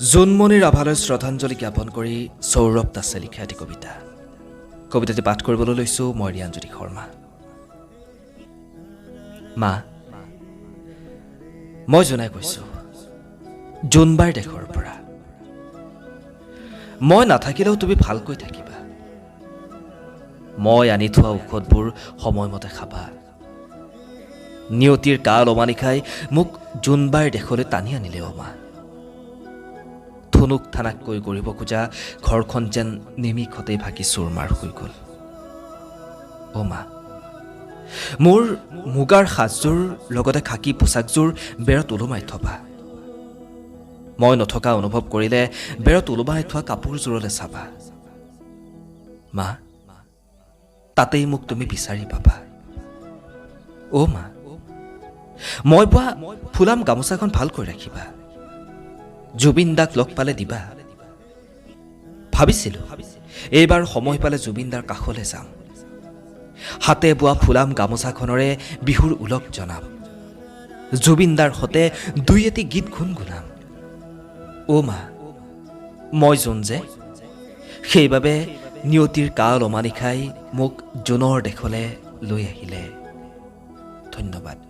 জোনমণি ৰাভালৈ শ্ৰদ্ধাঞ্জলি জ্ঞাপন কৰি সৌৰভ দাসে লিখা এটি কবিতা। কবিতাটি পাঠ কৰিবলৈ লৈছোঁ মই ৰিয়াঞ্জ্যোতি শৰ্মা। মা, মই জনাই কৈছোঁ জোনবাইৰ দেশৰ পৰা। মই নাথাকিলেও তুমি ভালকৈ থাকিবা। মই আনি থোৱা ঔষধবোৰ সময়মতে খাবা। নিয়তিৰ কাল অমানিশাই মোক জোনবাইৰ দেশলৈ টানি আনিলে অ মা। থুনুক থানাককৈ কৰিব খোজা ঘৰখন যেন নিমিষতেই ভাগি চুৰমাৰ হৈ গ'ল। অ মা, মোৰ মুগাৰ সাজযোৰ লগতে খাকী পোছাকযোৰ বেৰত ওলোমাই থবা। মই নথকা অনুভৱ কৰিলে বেৰত ওলোমাই থোৱা কাপোৰযোৰলৈ চাবা। মা, তাতেই মোক তুমি বিচাৰি পাবা। অ মা, মই বোৱা ফুলাম গামোচাখন ভালকৈ ৰাখিবা। জুবিন দাক লগ পালে দিবা। ভাবিছিলোঁ এইবাৰ সময় পালে জুবিন দাৰ কাষলৈ যাম। হাতে বোৱা ফুলাম গামোচাখনৰে বিহুৰ উলক জনাম। জুবিন দাৰ সতে দুই এটি গীত গুণগুণাম। অ মা, মই জোন যে, সেইবাবে নিয়তিৰ কাল অমানিশাই মোক জোনৰ দেশলৈ লৈ আহিলে। ধন্যবাদ।